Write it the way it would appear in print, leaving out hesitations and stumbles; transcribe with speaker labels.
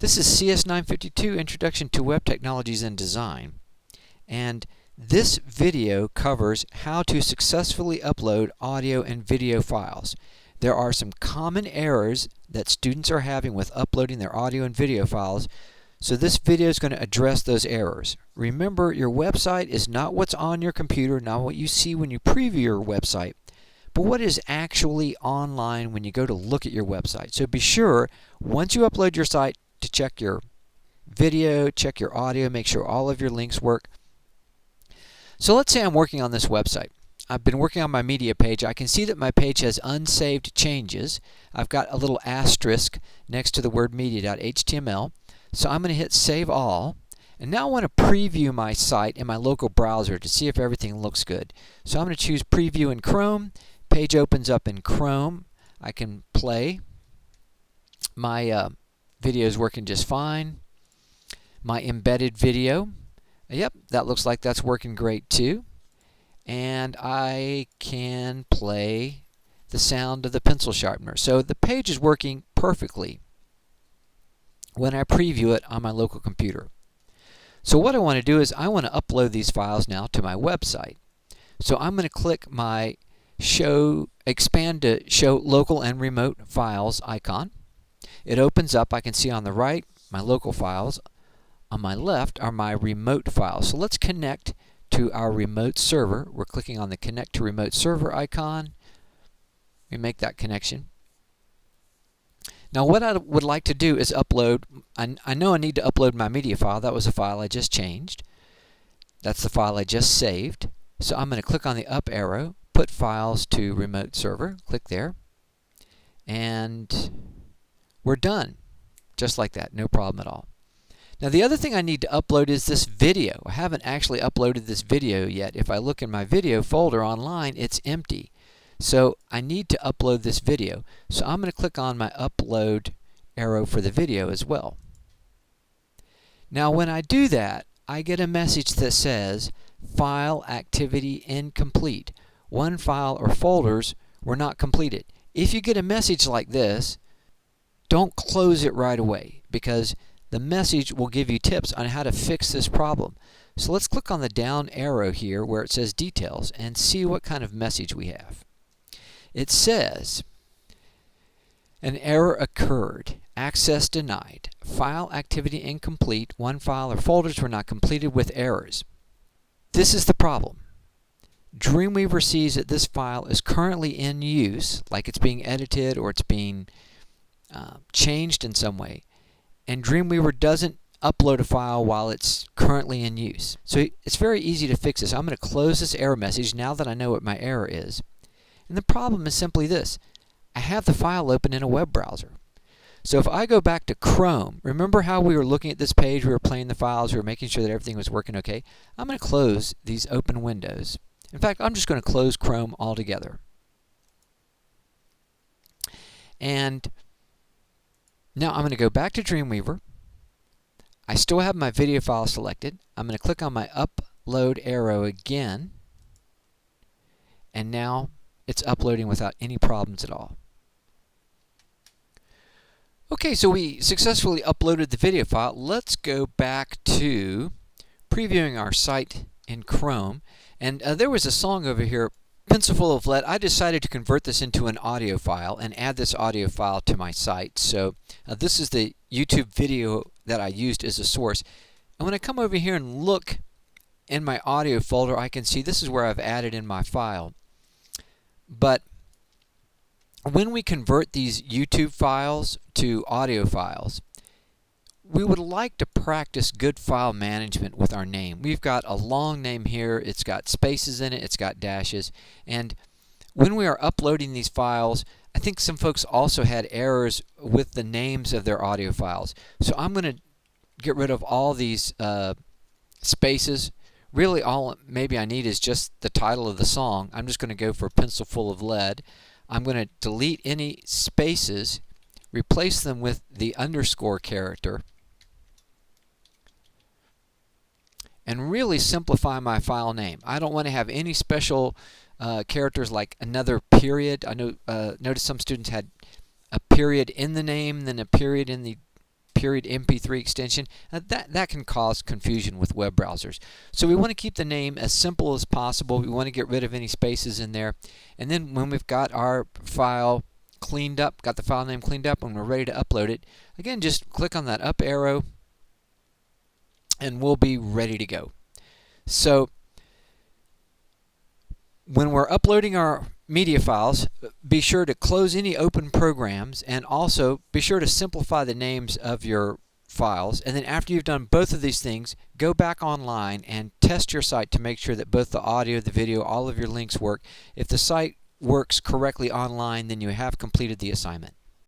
Speaker 1: This is CS952 Introduction to Web Technologies and Design, and this video covers how to successfully upload audio and video files. There are some common errors that students are having with uploading their audio and video files, so this video is going to address those errors. Remember, your website is not what's on your computer, not what you see when you preview your website, but what is actually online when you go to look at your website. So be sure, once you upload your site, to check your video, check your audio, make sure all of your links work. So let's say I'm working on this website. I've been working on my media page. I can see that my page has unsaved changes. I've got a little asterisk next to the word media.html. So I'm going to hit Save All. And now I want to preview my site in my local browser to see if everything looks good. So I'm going to choose Preview in Chrome. Page opens up in Chrome. I can play. My video is working just fine. My embedded video, yep, that looks like that's working great too. And I can play the sound of the pencil sharpener. So the page is working perfectly when I preview it on my local computer. So what I want to do is I want to upload these files now to my website. So I'm going to click my Expand to Show Local and Remote Files icon. It opens up. I can see on the right my local files. On my left are my remote files. So let's connect to our remote server. We're clicking on the Connect to Remote Server icon. We make that connection. Now what I would like to do is upload, I know I need to upload my media file. That was a file I just changed. That's the file I just saved. So I'm going to click on the up arrow, put files to remote server, click there, and we're done. Just like that, no problem at all. Now the other thing I need to upload is this video. I haven't actually uploaded this video yet. If I look in my video folder online, it's empty. So I need to upload this video. So I'm going to click on my upload arrow for the video as well. Now when I do that, I get a message that says file activity incomplete. One file or folders were not completed. If you get a message like this, don't close it right away, because the message will give you tips on how to fix this problem. So let's click on the down arrow here where it says Details and see what kind of message we have. It says, an error occurred. Access denied. File activity incomplete. One file or folders were not completed with errors. This is the problem. Dreamweaver sees that this file is currently in use, like it's being edited or it's being changed in some way, and Dreamweaver doesn't upload a file while it's currently in use. So it's very easy to fix this. I'm going to close this error message now that I know what my error is. And the problem is simply this. I have the file open in a web browser. So if I go back to Chrome, remember how we were looking at this page, we were playing the files, we were making sure that everything was working okay? I'm going to close these open windows. In fact, I'm just going to close Chrome altogether. And now I'm going to go back to Dreamweaver. I still have my video file selected. I'm going to click on my upload arrow again. And now it's uploading without any problems at all. Okay, so we successfully uploaded the video file. Let's go back to previewing our site in Chrome. And there was a song over here, Pencil Full of Lead. I decided to convert this into an audio file and add this audio file to my site. So this is the YouTube video that I used as a source. And when I come over here and look in my audio folder, I can see this is where I've added in my file. But when we convert these YouTube files to audio files, we would like to practice good file management with our name. We've got a long name here, it's got spaces in it, it's got dashes, and when we are uploading these files, I think some folks also had errors with the names of their audio files. So I'm going to get rid of all these spaces. Really all maybe I need is just the title of the song. I'm just going to go for Pencil Full of Lead. I'm going to delete any spaces, replace them with the underscore character, and really simplify my file name. I don't want to have any special characters like another period. I know notice some students had a period in the name, then a period in the period MP3 extension. That can cause confusion with web browsers. So we want to keep the name as simple as possible. We want to get rid of any spaces in there. And then when we've got our file cleaned up, got the file name cleaned up, and we're ready to upload it, again, just click on that up arrow and we'll be ready to go. So when we're uploading our media files, be sure to close any open programs, and also be sure to simplify the names of your files. And then after you've done both of these things, go back online and test your site to make sure that both the audio, the video, all of your links work. If the site works correctly online, then you have completed the assignment.